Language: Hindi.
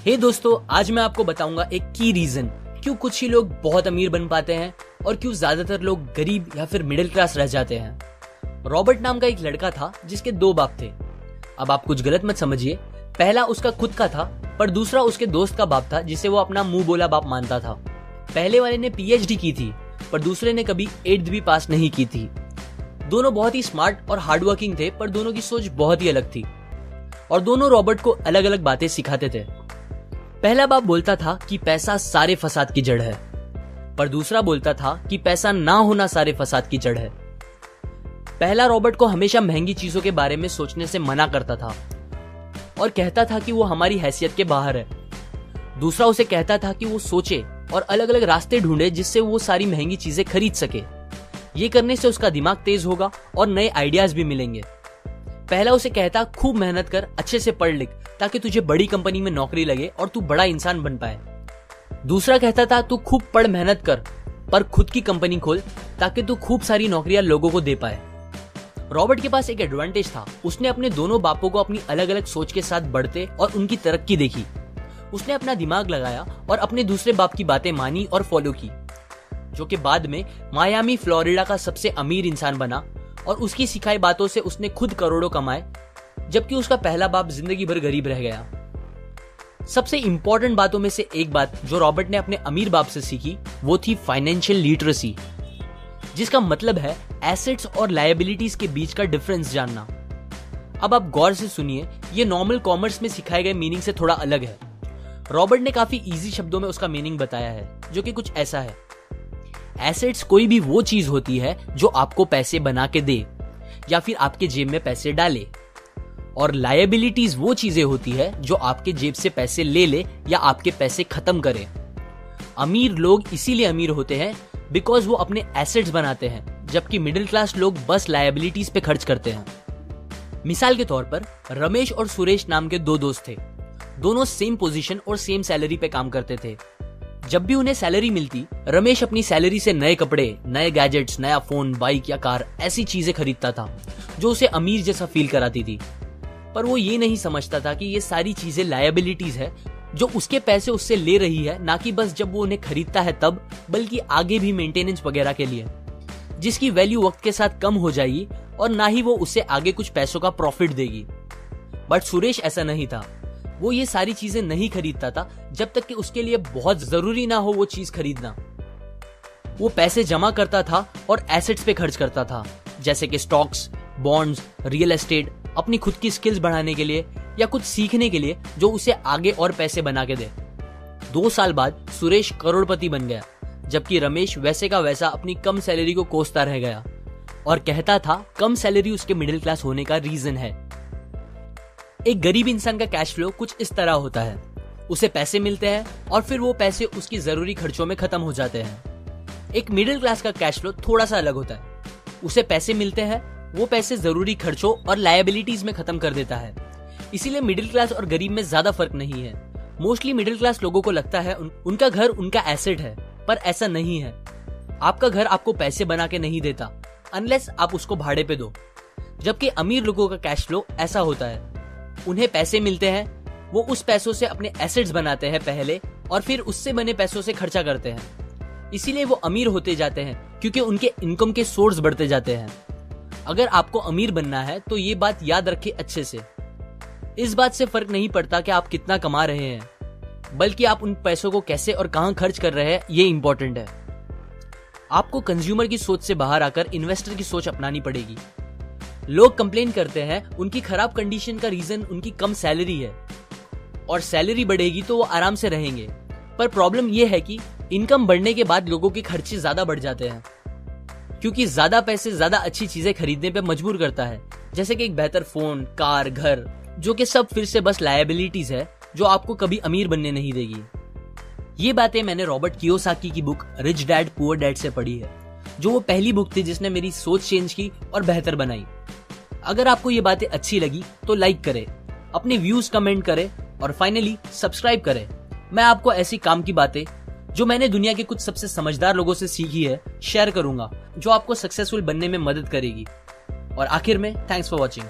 हे दोस्तों, आज मैं आपको बताऊंगा एक की रीजन क्यों कुछ ही लोग बहुत अमीर बन पाते हैं और क्यों ज्यादातर लोग गरीब या फिर मिडिल क्लास रह जाते हैं। रॉबर्ट नाम का एक लड़का था जिसके दो बाप थे। अब आप कुछ गलत मत समझिए, पहला उसका खुद का था पर दूसरा उसके दोस्त का बाप था जिसे वो अपना मुंह बोला बाप मानता था। पहले वाले ने पीएचडी की थी पर दूसरे ने कभी 8th भी पास नहीं की थी। दोनों बहुत ही स्मार्ट और हार्डवर्किंग थे पर दोनों की सोच बहुत ही अलग थी और दोनों रॉबर्ट को अलग अलग बातें सिखाते थे। पहला बाप बोलता था कि पैसा सारे फसाद की जड़ है, पर दूसरा बोलता था कि पैसा ना होना सारे फसाद की जड़ है। पहला रॉबर्ट को हमेशा महंगी चीजों के बारे में सोचने से मना करता था और कहता था कि वो हमारी हैसियत के बाहर है। दूसरा उसे कहता था कि वो सोचे और अलग अलग रास्ते ढूंढे जिससे वो सारी महंगी चीजें खरीद सके। ये करने से उसका दिमाग तेज होगा और नए आइडियाज भी मिलेंगे। पहला उसे कहता खूब मेहनत कर, अच्छे से पढ़ लिख ताकि तुझे बड़ी कंपनी में नौकरी लगे और तू बड़ा इंसान बन पाए। दूसरा कहता था तू खूब पढ़ मेहनत कर पर खुद की कंपनी खोल ताकि तू खूब सारी नौकरियां लोगों को दे पाए। रॉबर्ट के पास एक एडवांटेज था, उसने अपने दोनों बापों को अपनी अलग अलग सोच के साथ बढ़ते और उनकी तरक्की देखी। उसने अपना दिमाग लगाया और अपने दूसरे बाप की बातें मानी और फॉलो की, जो कि बाद में मायामी फ्लोरिडा का सबसे अमीर इंसान बना और उसकी सिखाई बातों से उसने खुद करोड़ों कमाए, जबकि उसका पहला बाप जिंदगी भर गरीब रह गया। सबसे इंपॉर्टेंट बातों में से एक बात जो रॉबर्ट ने अपने अमीर बाप से सीखी वो थी फाइनेंशियल लिटरेसी, जिसका मतलब है एसेट्स और लायबिलिटीज के बीच का डिफरेंस जानना। अब आप गौर से सुनिए, ये नॉर्मल कॉमर्स में सिखाए गए मीनिंग से थोड़ा अलग है। रॉबर्ट ने काफी इजी शब्दों में उसका मीनिंग बताया है, जो कि कुछ ऐसा है। एसेट्स कोई भी वो चीज होती है जो आपको पैसे बना के दे या फिर आपके जेब में पैसे डाले, और लायबिलिटीज वो चीजें होती है जो आपके जेब से पैसे ले ले या आपके पैसे खत्म करे। अमीर लोग इसीलिए अमीर होते हैं बिकॉज वो अपने एसेट्स बनाते हैं, जबकि मिडिल क्लास लोग बस लायबिलिटीज पे खर्च करते हैं। मिसाल के तौर पर रमेश और सुरेश नाम के दो दोस्त थे। दोनों सेम पोजीशन और सेम सैलरी पे काम करते थे। जब भी उन्हें सैलरी मिलती, रमेश अपनी सैलरी से नए कपड़े, नए गैजेट्स, नया फोन, बाइक या कार ऐसी चीजें खरीदता था जो उसे अमीर जैसा फील कराती थी। पर वो ये नहीं समझता था कि ये सारी चीजें लायबिलिटीज है जो उसके पैसे उससे ले रही है, ना कि बस जब वो उन्हें खरीदता है तब, बल्कि आगे भी मेंटेनेंस वगैरह के लिए, जिसकी वैल्यू वक्त के साथ कम हो जाएगी और ना ही वो उससे आगे कुछ पैसों का प्रॉफिट देगी। बट सुरेश ऐसा नहीं था। वो ये सारी चीजें नहीं खरीदता था जब तक कि उसके लिए बहुत जरूरी ना हो वो चीज खरीदना। वो पैसे जमा करता था और एसेट्स पे खर्च करता था, जैसे कि स्टॉक्स, बॉन्ड्स, रियल एस्टेट, अपनी खुद की स्किल्स बढ़ाने के लिए या कुछ सीखने के लिए जो उसे आगे और पैसे बना के दे। 2 साल बाद सुरेश करोड़पति बन गया, जबकि रमेश वैसे का वैसा अपनी कम सैलरी को कोसता रह गया और कहता था कम सैलरी उसके मिडिल क्लास होने का रीजन है। एक गरीब इंसान का कैश फ्लो कुछ इस तरह होता है। उसे पैसे मिलते हैं और फिर वो पैसे उसकी जरूरी खर्चों में खत्म हो जाते हैं। एक मिडिल क्लास का कैश फ्लो थोड़ा सा अलग होता है। उसे पैसे मिलते हैं, वो पैसे जरूरी खर्चों और लायबिलिटीज में खत्म कर देता है। इसीलिए मिडिल क्लास और गरीब में ज्यादा फर्क नहीं है। मोस्टली मिडिल क्लास लोगों को लगता है उनका घर उनका एसेट है, पर ऐसा नहीं है। आपका घर आपको पैसे बना के नहीं देता अनलेस आप उसको भाड़े पे दो, जबकि अमीर लोगों का कैश फ्लो ऐसा होता है। उन्हें पैसे मिलते हैं, वो उस पैसों से अपने एसेट्स बनाते हैं पहले और फिर उससे बने पैसों से खर्चा करते हैं। इसीलिए वो अमीर होते जाते हैं क्योंकि उनके इनकम के सोर्स बढ़ते जाते हैं। अगर आपको अमीर बनना है तो ये बात याद रखिए अच्छे से। इस बात से फर्क नहीं पड़ता कि आप कितना कमा रहे हैं, बल्कि आप उन पैसों को कैसे और कहां खर्च कर रहे हैं, ये इंपॉर्टेंट है। आपको कंज्यूमर की सोच से बाहर आकर इन्वेस्टर की सोच अपनानी पड़ेगी। लोग कंप्लेन करते हैं उनकी खराब कंडीशन का रीजन उनकी कम सैलरी है और सैलरी बढ़ेगी तो वो आराम से रहेंगे। पर प्रॉब्लम ये है कि इनकम बढ़ने के बाद लोगों के खर्चे ज्यादा बढ़ जाते हैं, क्योंकि ज्यादा पैसे ज्यादा अच्छी चीजें खरीदने पे मजबूर करता है, जैसे कि एक बेहतर फोन, कार, घर, जो कि सब फिर से बस लायबिलिटीज है जो आपको कभी अमीर बनने नहीं देगी। ये बातें मैंने रॉबर्ट कियोसाकी की book rich dad poor dad से पढ़ी है, जो वो पहली बुक थी जिसने मेरी सोच चेंज की और बेहतर बनाई। अगर आपको ये बातें अच्छी लगी तो लाइक करें, अपने व्यूज कमेंट करें और फाइनली सब्सक्राइब करें। मैं आपको ऐसी काम की बातें जो मैंने दुनिया के कुछ सबसे समझदार लोगों से सीखी है शेयर करूंगा, जो आपको सक्सेसफुल बनने में मदद करेगी। और आखिर में थैंक्स फॉर वॉचिंग।